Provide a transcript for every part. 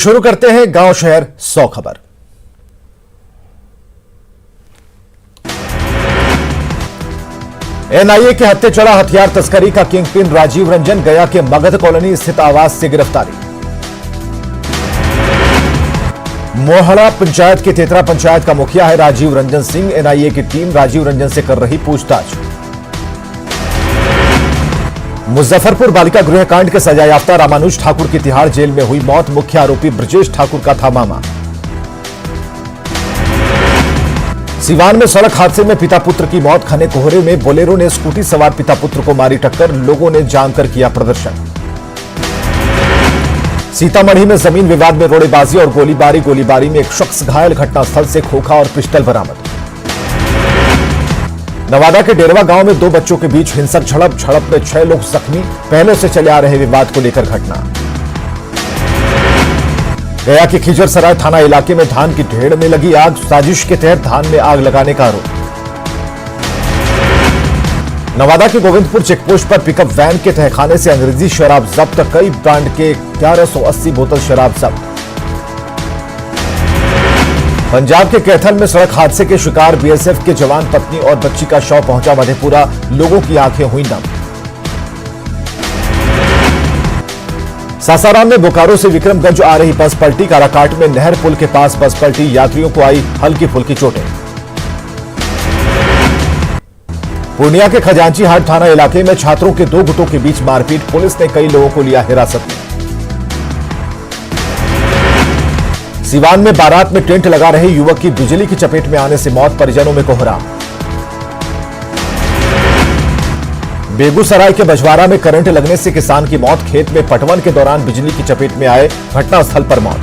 शुरू करते हैं गांव शहर 100 खबर। एनआईए के हत्या चढ़ा हथियार तस्करी का किंगपिन राजीव रंजन गया के मगध कॉलोनी स्थित आवास से गिरफ्तारी। मोहड़ा पंचायत के तेतरा पंचायत का मुखिया है राजीव रंजन सिंह। एनआईए की टीम राजीव रंजन से कर रही पूछताछ। मुजफ्फरपुर बालिका गृह कांड के सजायाफ्ता रामानुज ठाकुर की तिहाड़ जेल में हुई मौत। मुख्य आरोपी ब्रजेश ठाकुर का था मामा। सिवान में सड़क हादसे में पिता पुत्र की मौत। घने कोहरे में बोलेरो ने स्कूटी सवार पिता पुत्र को मारी टक्कर। लोगों ने जमकर किया प्रदर्शन। सीतामढ़ी में जमीन विवाद में रोड़ेबाजी और गोलीबारी में एक शख्स घायल। घटनास्थल से खोखा और पिस्टल बरामद। नवादा के डेरवा गांव में 2 बच्चों के बीच हिंसक झड़प में 6 लोग जख्मी। पहले से चले आ रहे विवाद को लेकर घटना। गया के खिजरसराय थाना इलाके में धान की ढेर में लगी आग। साजिश के तहत धान में आग लगाने का आरोप। नवादा के गोविंदपुर चेकपोस्ट पर पिकअप वैन के तहखाने से अंग्रेजी शराब जब्त। कई ब्रांड के 1180 बोतल शराब जब्त। पंजाब के कैथल में सड़क हादसे के शिकार बीएसएफ के जवान पत्नी और बच्ची का शव पहुंचा मधेपुरा। लोगों की आंखें हुई नम। सासाराम में बोकारो से विक्रमगंज आ रही बस पलटी। काराकाट में नहर पुल के पास बस पलटी। यात्रियों को आई हल्की फुल्की चोटें। पूर्णिया के खजांची हाट थाना इलाके में छात्रों के 2 गुटों के बीच मारपीट। पुलिस ने कई लोगों को लिया हिरासत में। सिवान में बारात में टेंट लगा रहे युवक की बिजली की चपेट में आने से मौत। परिजनों में कोहराम। बेगूसराय के बजवारा में करंट लगने से किसान की मौत। खेत में पटवन के दौरान बिजली की चपेट में आए। घटनास्थल पर मौत।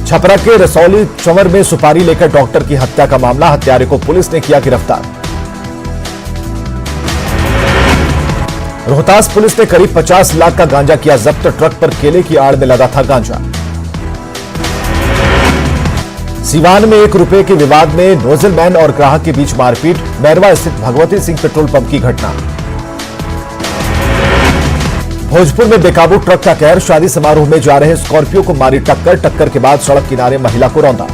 छपरा के रसौली चंवर में सुपारी लेकर डॉक्टर की हत्या का मामला। हत्यारे को पुलिस ने किया गिरफ्तार। रोहतास पुलिस ने करीब 50 लाख का गांजा किया जब्त। ट्रक पर केले की आड़ में लगा था गांजा। सिवान में 1 रुपए के विवाद में नोजलमैन और ग्राहक के बीच मारपीट। मैरवा स्थित भगवती सिंह पेट्रोल पंप की घटना। भोजपुर में बेकाबू ट्रक का कहर। शादी समारोह में जा रहे स्कॉर्पियो को मारी टक्कर के बाद सड़क किनारे महिला को रौंदा।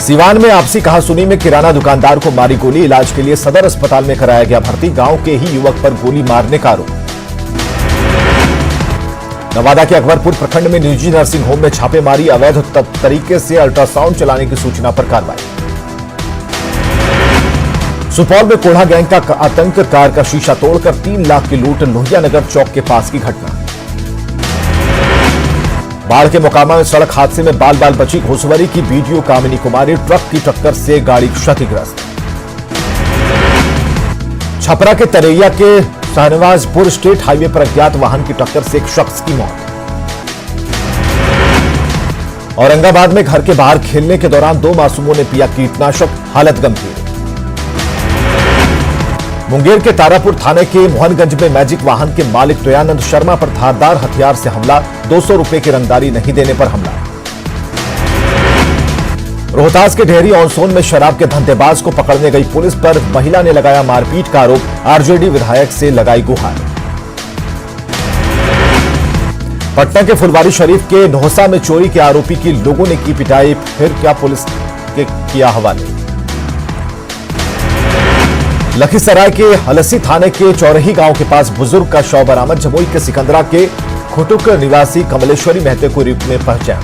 सिवान में आपसी कहासुनी में किराना दुकानदार को मारी गोली। इलाज के लिए सदर अस्पताल में कराया गया भर्ती। गांव के ही युवक पर गोली मारने का आरोप। नवादा के अकबरपुर प्रखंड में निजी नर्सिंग होम में छापेमारी। अवैध तरीके से अल्ट्रासाउंड चलाने की सूचना पर कार्रवाई। सुपौल में कोढ़ा गैंग का आतंक। कार का शीशा तोड़कर 3 लाख की लूट। लोहिया नगर चौक के पास की घटना। बाढ़ के मोकामा में सड़क हादसे में बाल बची घोसवरी की वीडियो कामिनी कुमारी। ट्रक की टक्कर से गाड़ी क्षतिग्रस्त। छपरा के तरैया के शाहनवाजपुर स्टेट हाईवे पर अज्ञात वाहन की टक्कर से एक शख्स की मौत। औरंगाबाद में घर के बाहर खेलने के दौरान 2 मासूमों ने पिया कीटनाशक। हालत गंभीर। मुंगेर के तारापुर थाने के मोहनगंज में मैजिक वाहन के मालिक दयानंद शर्मा पर धारदार हथियार से हमला। 200 रुपए की रंगदारी नहीं देने पर हमला। रोहतास के ढेरी ऑनसोन में शराब के धंधेबाज को पकड़ने गई पुलिस पर महिला ने लगाया मारपीट का आरोप। आरजेडी विधायक से लगाई गुहार। पटना के फुलवारी शरीफ के नोहसा में चोरी के आरोपी की लोगों ने की पिटाई। फिर क्या पुलिस के किया हवाले। लखीसराय के हलसी थाने के चौरही गांव के पास बुजुर्ग का शव बरामद। जमुई के सिकंदरा के खुटुक निवासी कमलेश्वरी महते को रूप में पहचान।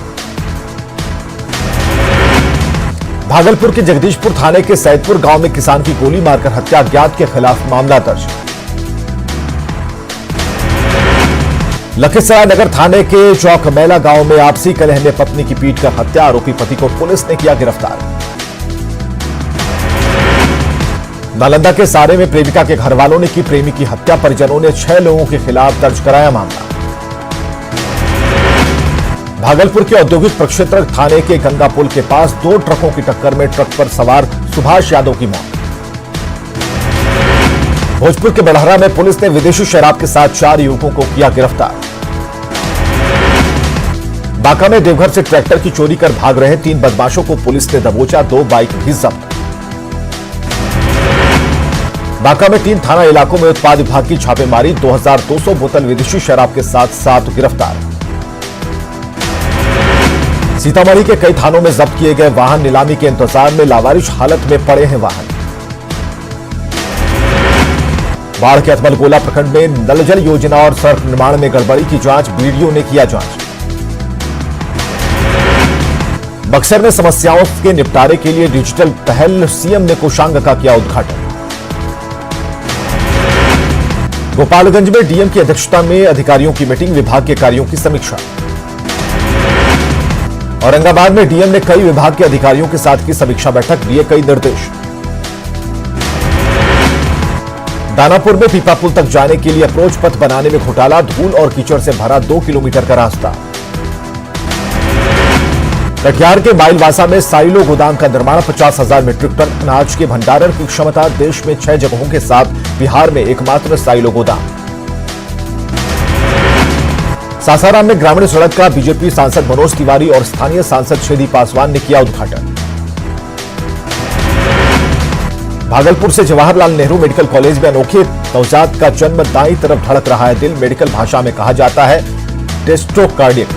भागलपुर के जगदीशपुर थाने के सैदपुर गांव में किसान की गोली मारकर हत्या। अज्ञात के खिलाफ मामला दर्ज। लखीसराय नगर थाने के चौकमेला गांव में आपसी कलह में पत्नी की पीटकर हत्या। आरोपी पति को पुलिस ने किया गिरफ्तार। नालंदा के सारे में प्रेमिका के घरवालों ने की प्रेमी की हत्या। परिजनों ने 6 लोगों के खिलाफ दर्ज कराया मामला। भागलपुर के औद्योगिक प्रक्षेत्र थाने के गंगा पुल के पास 2 ट्रकों की टक्कर में ट्रक पर सवार सुभाष यादव की मौत। भोजपुर के बड़हरा में पुलिस ने विदेशी शराब के साथ 4 युवकों को किया गिरफ्तार। बांका में देवघर से ट्रैक्टर की चोरी कर भाग रहे 3 बदमाशों को पुलिस ने दबोचा। 2 बाइक भी जब्त। बांका में 3 थाना इलाकों में उत्पाद विभाग की छापेमारी, 2200 बोतल विदेशी शराब के साथ 7 गिरफ्तार। सीतामढ़ी के कई थानों में जब्त किए गए वाहन, नीलामी के इंतजार में लावारिश हालत में पड़े हैं वाहन। बाढ़ के अथमलगोला प्रखंड में नल जल योजना और सड़क निर्माण में गड़बड़ी की जांच, बीडीओ ने किया जांच। बक्सर में समस्याओं के निपटारे के लिए डिजिटल पहल, सीएम ने कोषांग का किया उद्घाटन। गोपालगंज में डीएम की अध्यक्षता में अधिकारियों की मीटिंग, विभाग के कार्यों की समीक्षा। औरंगाबाद में डीएम ने कई विभाग के अधिकारियों के साथ की समीक्षा बैठक, दिए कई निर्देश। दानापुर में पीपा पुल तक जाने के लिए अप्रोच पथ बनाने में घोटाला, धूल और कीचड़ से भरा 2 किलोमीटर का रास्ता। कटिहार के माइलवासा में साइलो गोदाम का निर्माण, 50,000 मीट्रिक टन अनाज के भंडारण की क्षमता, देश में 6 जगहों के साथ बिहार में एकमात्र साइलो गोदाम। सासाराम में ग्रामीण सड़क का बीजेपी सांसद मनोज तिवारी और स्थानीय सांसद छेदी पासवान ने किया उद्घाटन। भागलपुर से जवाहरलाल नेहरू मेडिकल कॉलेज में अनोखे नवजात का जन्म, दाईं तरफ धड़क रहा है दिल, मेडिकल भाषा में कहा जाता है टेस्टोकार्डियक।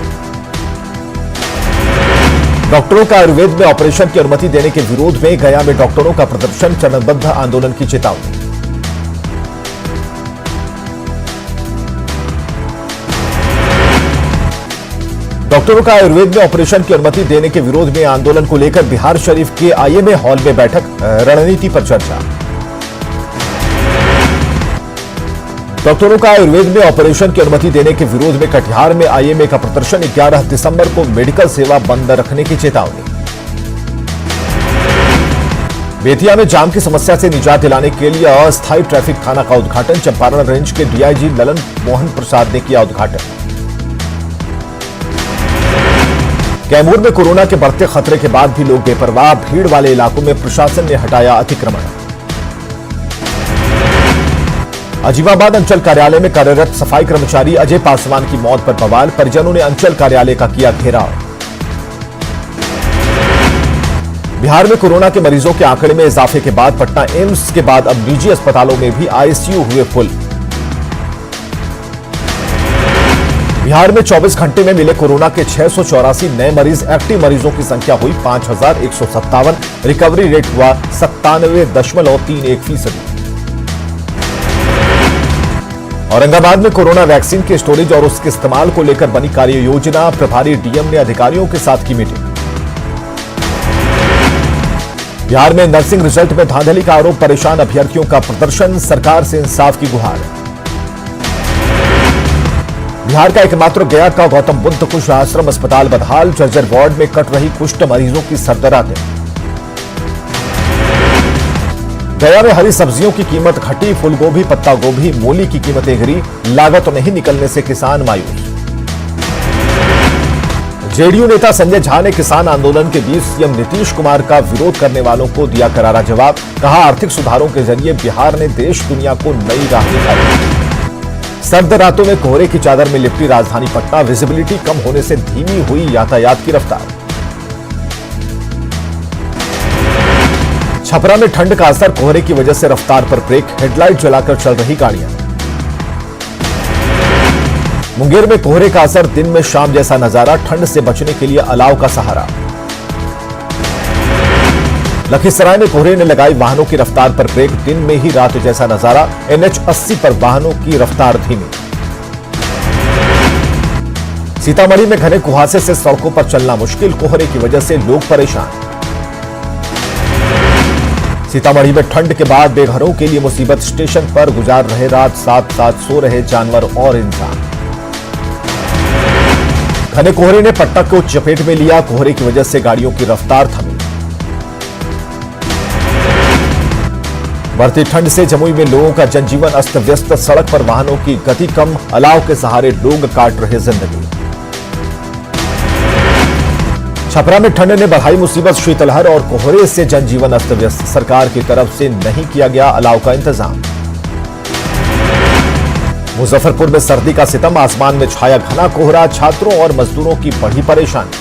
डॉक्टरों का आयुर्वेद में ऑपरेशन की अनुमति देने के विरोध में गया में डॉक्टरों का प्रदर्शन, चरणबद्ध आंदोलन की चेतावनी। डॉक्टरों का आयुर्वेद में ऑपरेशन की अनुमति देने के विरोध में आंदोलन को लेकर बिहार शरीफ के आईएमए हॉल में बैठक, रणनीति पर चर्चा। डॉक्टरों का आयुर्वेद में ऑपरेशन की अनुमति देने के विरोध में कटिहार में आईएमए का प्रदर्शन, 11 दिसंबर को मेडिकल सेवा बंद रखने की चेतावनी। बेतिया में जाम की समस्या से निजात दिलाने के लिए अस्थायी ट्रैफिक थाना का उद्घाटन, चंपारण रेंज के डीआईजी ललन मोहन प्रसाद ने किया उद्घाटन। कैमूर में कोरोना के बढ़ते खतरे के बाद भी लोग बेपरवाह, भीड़ वाले इलाकों में प्रशासन ने हटाया अतिक्रमण। अजीबाबाद अंचल कार्यालय में कार्यरत सफाई कर्मचारी अजय पासवान की मौत पर बवाल, परिजनों ने अंचल कार्यालय का किया घेराव। बिहार में कोरोना के मरीजों के आंकड़े में इजाफे के बाद पटना एम्स के बाद अब निजी अस्पतालों में भी आईसीयू हुए फुल। बिहार में 24 घंटे में मिले कोरोना के 684 नए मरीज, एक्टिव मरीजों की संख्या हुई 5,157, रिकवरी रेट हुआ 97.31%। औरंगाबाद में कोरोना वैक्सीन के स्टोरेज और उसके इस्तेमाल को लेकर बनी कार्य योजना, प्रभारी डीएम ने अधिकारियों के साथ की मीटिंग। बिहार में नर्सिंग रिजल्ट में धांधली का आरोप, परेशान अभ्यर्थियों का प्रदर्शन, सरकार से इंसाफ की गुहार। बिहार का एकमात्र गया का गौतम बुद्ध कुष्ठ आश्रम अस्पताल बदहाल, जर्जर वार्ड में कट रही कुष्ठ मरीजों की सरदरातें। गया में हरी सब्जियों की कीमत घटी, फूलगोभी, पत्ता गोभी, मूली की कीमतें गिरी, लागत नहीं निकलने से किसान मायूस। जेडीयू नेता संजय झा ने किसान आंदोलन के बीच सीएम नीतीश कुमार का विरोध करने वालों को दिया करारा जवाब, कहा आर्थिक सुधारों के जरिए बिहार ने देश दुनिया को नई राह दिखाई। सर्द रातों में कोहरे की चादर में लिपटी राजधानी पटना, विजिबिलिटी कम होने से धीमी हुई यातायात की रफ्तार। छपरा में ठंड का असर, कोहरे की वजह से रफ्तार पर ब्रेक, हेडलाइट जलाकर चल रही गाड़ियां। मुंगेर में कोहरे का असर, दिन में शाम जैसा नजारा, ठंड से बचने के लिए अलाव का सहारा। लखीसराय में कोहरे ने लगाई वाहनों की रफ्तार पर ब्रेक, दिन में ही रात जैसा नजारा, एनएच 80 पर वाहनों की रफ्तार धीमी। सीतामढ़ी में घने कुहासे से सड़कों पर चलना मुश्किल, कोहरे की वजह से लोग परेशान। सीतामढ़ी में ठंड के बाद बेघरों के लिए मुसीबत, स्टेशन पर गुजार रहे रात, साथ साथ सो रहे जानवर और इंसान। घने कोहरे ने पटना को चपेट में लिया, कोहरे की वजह से गाड़ियों की रफ्तार थमी। बढ़ती ठंड से जमुई में लोगों का जनजीवन अस्त व्यस्त, सड़क पर वाहनों की गति कम, अलाव के सहारे लोग काट रहे जिंदगी। छपरा में ठंड ने बढ़ाई मुसीबत, शीतलहर और कोहरे से जनजीवन अस्त व्यस्त, सरकार की तरफ से नहीं किया गया अलाव का इंतजाम। मुजफ्फरपुर में सर्दी का सितम, आसमान में छाया घना कोहरा, छात्रों और मजदूरों की बढ़ी परेशानी।